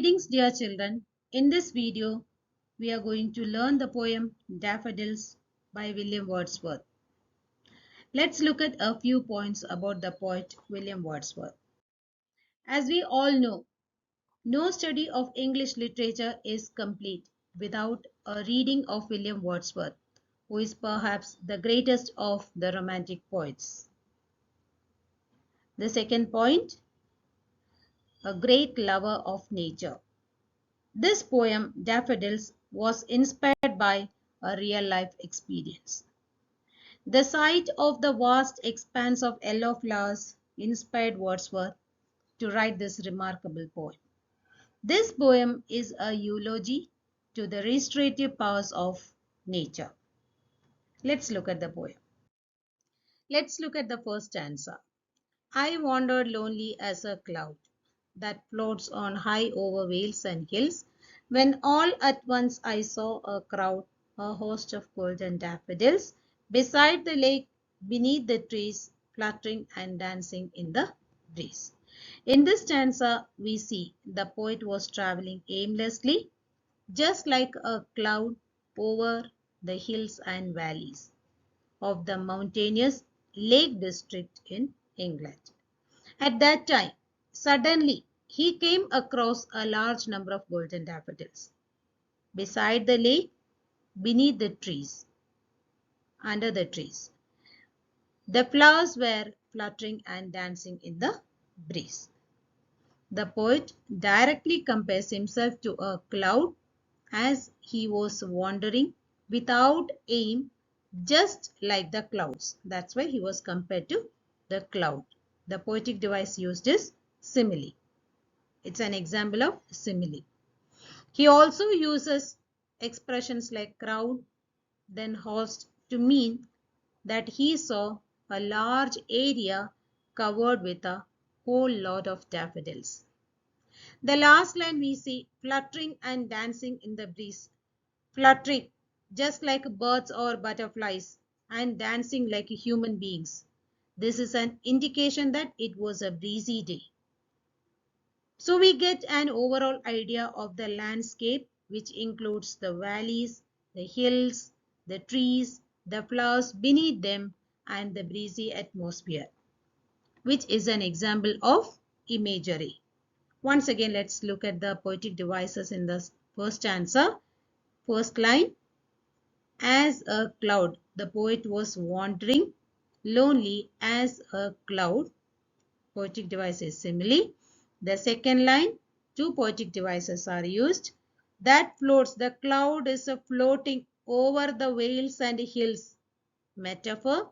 Greetings, dear children. In this video, we are going to learn the poem Daffodils by William Wordsworth. Let's look at a few points about the poet William Wordsworth. As we all know, no study of English literature is complete without a reading of William Wordsworth, who is perhaps the greatest of the Romantic poets. The second point, a great lover of nature. This poem, Daffodils, was inspired by a real-life experience. The sight of the vast expanse of yellow flowers inspired Wordsworth to write this remarkable poem. This poem is a eulogy to the restorative powers of nature. Let's look at the poem. Let's look at the first stanza. I wandered lonely as a cloud that floats on high over vales and hills, when all at once I saw a crowd, a host of golden daffodils, beside the lake, beneath the trees, fluttering and dancing in the breeze. In this stanza, we see the poet was traveling aimlessly, just like a cloud over the hills and valleys of the mountainous Lake District in England. At that time, suddenly, he came across a large number of golden daffodils. Beside the lake, beneath the trees, under the trees. The flowers were fluttering and dancing in the breeze. The poet directly compares himself to a cloud as he was wandering without aim, just like the clouds. That's why he was compared to the cloud. The poetic device used is simile. It's an example of simile. He also uses expressions like crowd, then host to mean that he saw a large area covered with a whole lot of daffodils. The last line we see fluttering and dancing in the breeze. Fluttering just like birds or butterflies and dancing like human beings. This is an indication that it was a breezy day. So we get an overall idea of the landscape, which includes the valleys, the hills, the trees, the flowers beneath them, and the breezy atmosphere, which is an example of imagery. Once again, let's look at the poetic devices in the first stanza. First line, as a cloud, the poet was wandering lonely as a cloud. Poetic device is simile. The second line, two poetic devices are used. That floats, the cloud is floating over the vales and hills. Metaphor.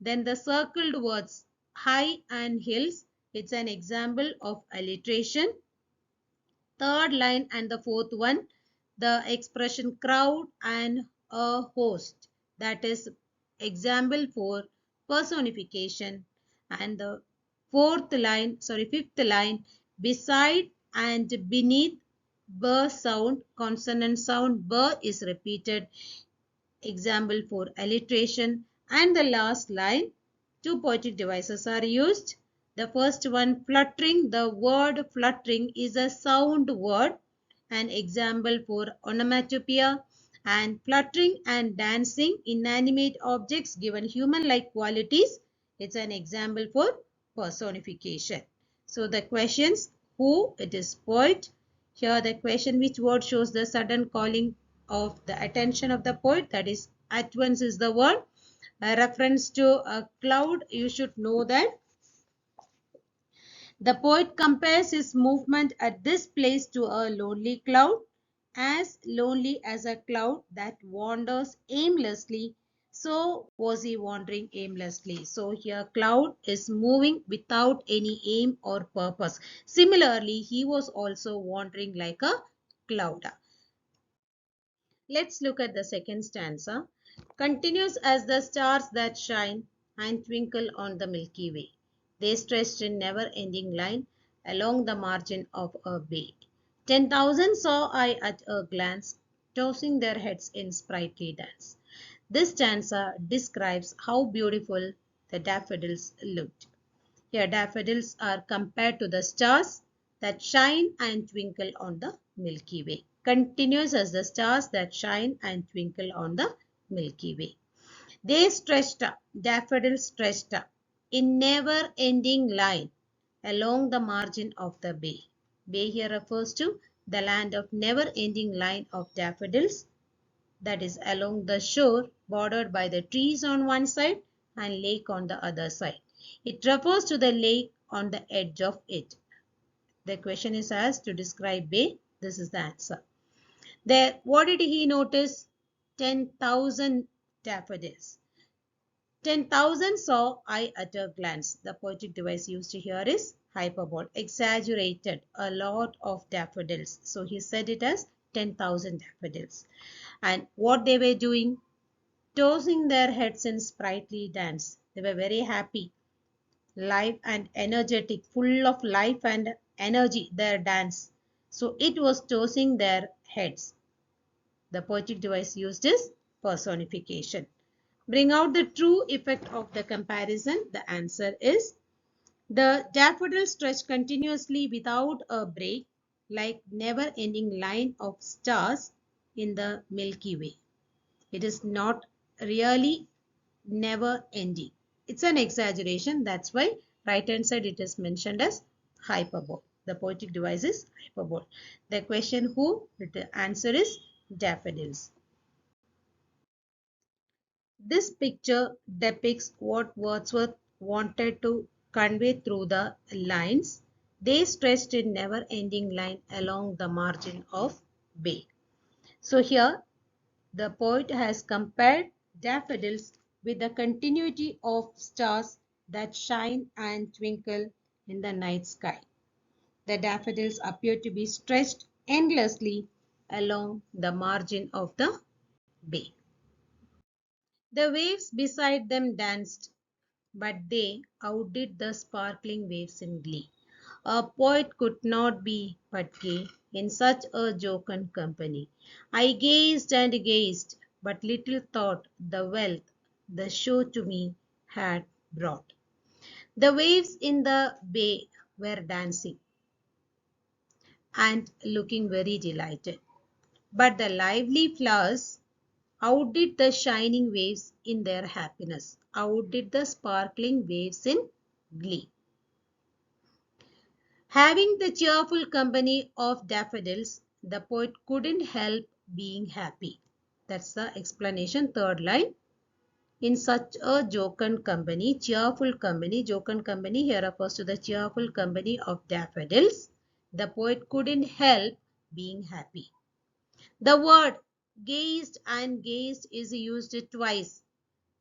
Then the circled words, high and hills. It's an example of alliteration. Third line and the fourth one, the expression crowd and a host. That is example for personification. And the fifth line, beside and beneath, b sound, consonant sound, b is repeated, example for alliteration. And the last line, two poetic devices are used. The first one, fluttering, the word fluttering is a sound word, an example for onomatopoeia. And fluttering and dancing, inanimate objects given human-like qualities, it's an example for personification. So the questions, who, it is poet. Here the question, which word shows the sudden calling of the attention of the poet, that is at once is the word. A reference to a cloud, you should know that the poet compares his movement at this place to a lonely cloud, as lonely as a cloud that wanders aimlessly. So was he wandering aimlessly. So here cloud is moving without any aim or purpose. Similarly, he was also wandering like a cloud. Let's look at the second stanza. Continuous as the stars that shine and twinkle on the Milky Way. They stretched in never-ending line along the margin of a bay. 10,000 saw I at a glance, tossing their heads in sprightly dance. This stanza describes how beautiful the daffodils looked. Here daffodils are compared to the stars that shine and twinkle on the Milky Way. Continuous as the stars that shine and twinkle on the Milky Way. They stretched up, daffodils stretched up, in never-ending line along the margin of the bay. Bay here refers to the land of never-ending line of daffodils, that is along the shore bordered by the trees on one side and lake on the other side. It refers to the lake on the edge of it. The question is asked to describe bay. This is the answer. There, what did he notice? 10,000 daffodils. 10,000 saw I at a glance. The poetic device used here is hyperbole, exaggerated, a lot of daffodils. So he said it as 10,000 daffodils. And what they were doing? Tossing their heads in sprightly dance. They were very happy, live and energetic, full of life and energy, their dance. So it was tossing their heads. The poetic device used is personification. Bring out the true effect of the comparison. The answer is the daffodils stretch continuously without a break, like never-ending line of stars in the Milky Way. It is not really never-ending. It's an exaggeration. That's why right-hand side it is mentioned as hyperbole. The poetic device is hyperbole. The question who? The answer is daffodils. This picture depicts what Wordsworth wanted to convey through the lines. They stretched in never-ending line along the margin of bay. So here the poet has compared daffodils with the continuity of stars that shine and twinkle in the night sky. The daffodils appear to be stretched endlessly along the margin of the bay. The waves beside them danced, but they outdid the sparkling waves in glee. A poet could not be but gay in such a jocund company. I gazed and gazed, but little thought the wealth the show to me had brought. The waves in the bay were dancing and looking very delighted, but the lively flowers outdid the shining waves in their happiness, outdid the sparkling waves in glee. Having the cheerful company of daffodils, the poet couldn't help being happy. That's the explanation, third line. In such a jocund company, cheerful company, jocund company here refers to the cheerful company of daffodils, the poet couldn't help being happy. The word gazed and gazed is used twice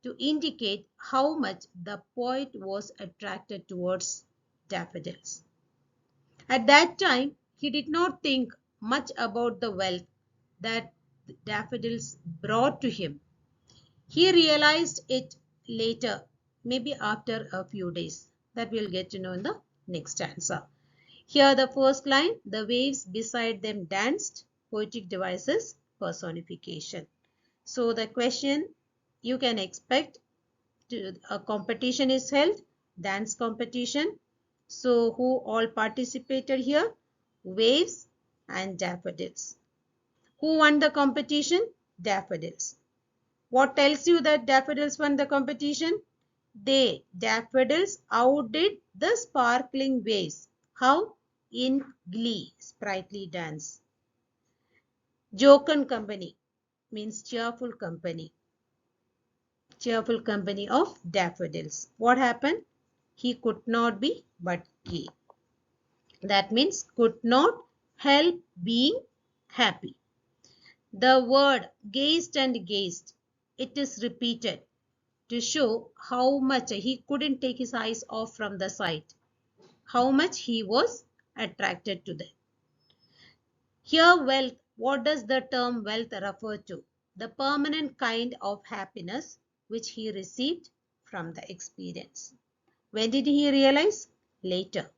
to indicate how much the poet was attracted towards daffodils. At that time, he did not think much about the wealth that daffodils brought to him. He realized it later, maybe after a few days. That we'll get to know in the next answer. Here the first line, the waves beside them danced, poetic devices, personification. So the question you can expect, a competition is held, dance competition. So who all participated here? Waves and daffodils. Who won the competition? Daffodils. What tells you that daffodils won the competition? Daffodils outdid the sparkling waves. How? In glee, sprightly dance. Jocund company means cheerful company. Cheerful company of daffodils. What happened? He could not be but gay. That means could not help being happy. The word gazed and gazed, it is repeated to show how much he couldn't take his eyes off from the sight, how much he was attracted to them. Here wealth, what does the term wealth refer to? The permanent kind of happiness which he received from the experience. When did he realize? Later.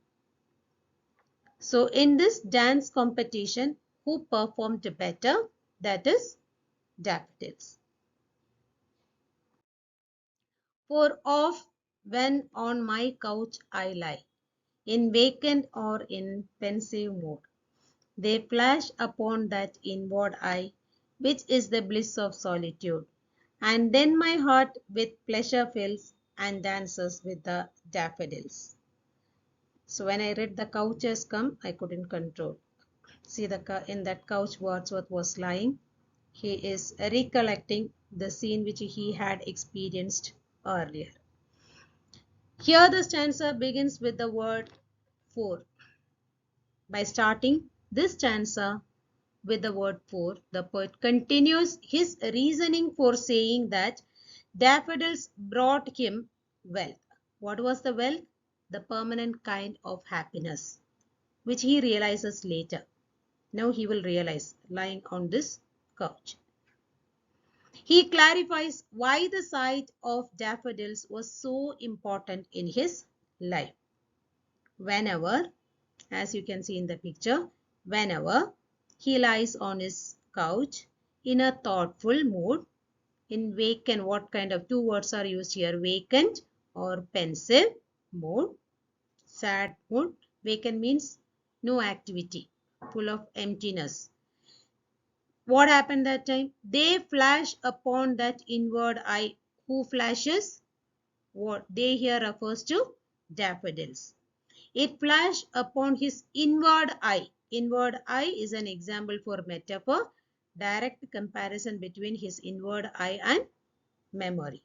So in this dance competition, who performed better? That is daffodils. For oft when on my couch I lie, in vacant or in pensive mood. They flash upon that inward eye, which is the bliss of solitude. And then my heart with pleasure fills and dances with the daffodils. So when I read the couch has come, I couldn't control. See, in that couch Wordsworth was lying. He is recollecting the scene which he had experienced earlier. Here the stanza begins with the word for. By starting this stanza with the word for, the poet continues his reasoning for saying that daffodils brought him wealth. What was the wealth? The permanent kind of happiness, which he realizes later. Now he will realize lying on this couch. He clarifies why the sight of daffodils was so important in his life. Whenever, as you can see in the picture, whenever he lies on his couch in a thoughtful mood, in vacant, what kind of two words are used here? Vacant or pensive mood, sad mood. Vacant means no activity, full of emptiness. What happened that time? They flash upon that inward eye. Who flashes? What they here refers to daffodils. It flashed upon his inward eye. Inward eye is an example for metaphor, direct comparison between his inward eye and memory.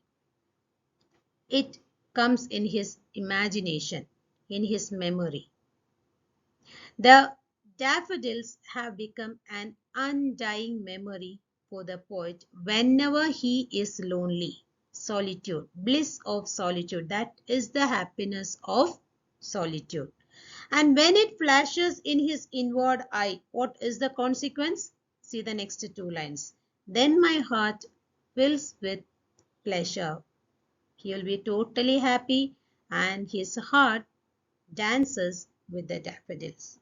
It comes in his imagination, in his memory. The daffodils have become an undying memory for the poet whenever he is lonely. Solitude, bliss of solitude, that is the happiness of solitude. And when it flashes in his inward eye, what is the consequence? See the next two lines. Then my heart fills with pleasure. He will be totally happy and his heart dances with the daffodils.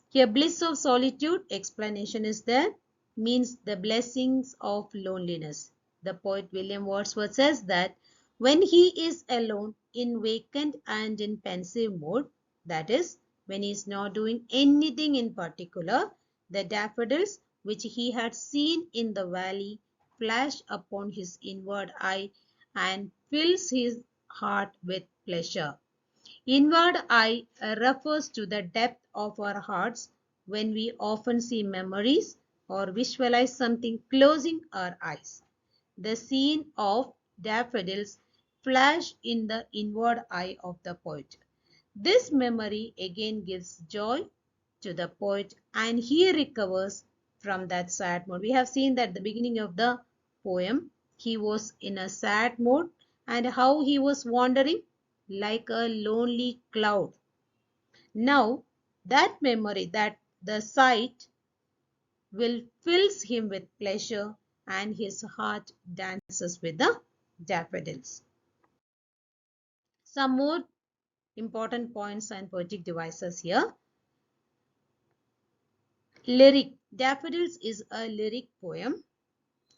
Here, bliss of solitude, explanation is there, means the blessings of loneliness. The poet William Wordsworth says that when he is alone in vacant and in pensive mood, that is, when he is not doing anything in particular, the daffodils which he had seen in the valley flash upon his inward eye and fills his heart with pleasure. Inward eye refers to the depth of our hearts when we often see memories or visualize something closing our eyes. The scene of daffodils flash in the inward eye of the poet. This memory again gives joy to the poet and he recovers from that sad mood. We have seen that at the beginning of the poem, he was in a sad mood and how he was wandering like a lonely cloud. Now, that memory, that the sight will fills him with pleasure and his heart dances with the daffodils. Some more important points and poetic devices here. Lyric. Daffodils is a lyric poem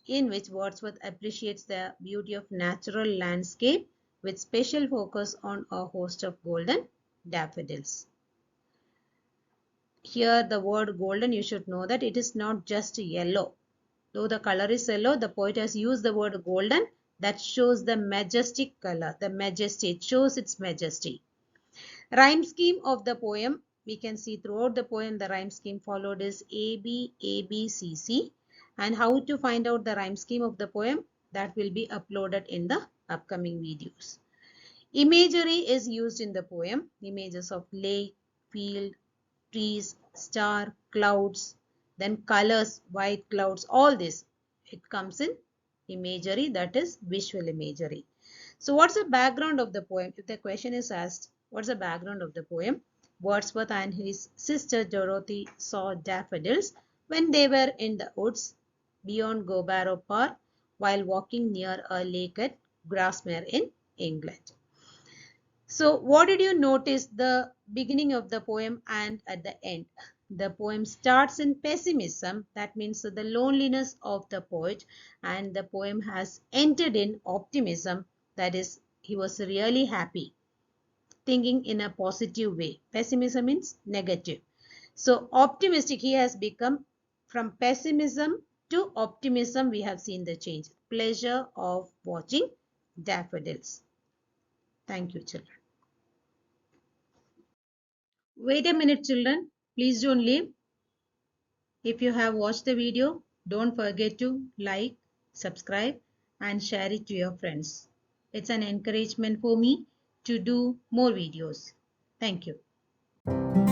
in which Wordsworth appreciates the beauty of natural landscape with special focus on a host of golden daffodils. Here the word golden, you should know that it is not just yellow. Though the color is yellow, the poet has used the word golden that shows the majestic color, the majesty, it shows its majesty. Rhyme scheme of the poem, we can see throughout the poem the rhyme scheme followed is AB, AB, CC. And how to find out the rhyme scheme of the poem, that will be uploaded in the upcoming videos. Imagery is used in the poem, images of lake, field, trees, star, clouds, then colors, white clouds, all this. It comes in imagery, that is visual imagery. So what's the background of the poem? If the question is asked, what's the background of the poem? Wordsworth and his sister Dorothy saw daffodils when they were in the woods beyond Gobaro Park while walking near a lake at Grasmere in England. So what did you notice the beginning of the poem and at the end? The poem starts in pessimism, that means the loneliness of the poet, and the poem has entered in optimism, that is he was really happy. thinking in a positive way. Pessimism means negative. So optimistic, he has become from pessimism to optimism. We have seen the change. Pleasure of watching daffodils. Thank you, children. Wait a minute, children. Please don't leave. If you have watched the video, don't forget to like, subscribe and share it to your friends. It's an encouragement for me to do more videos. Thank you.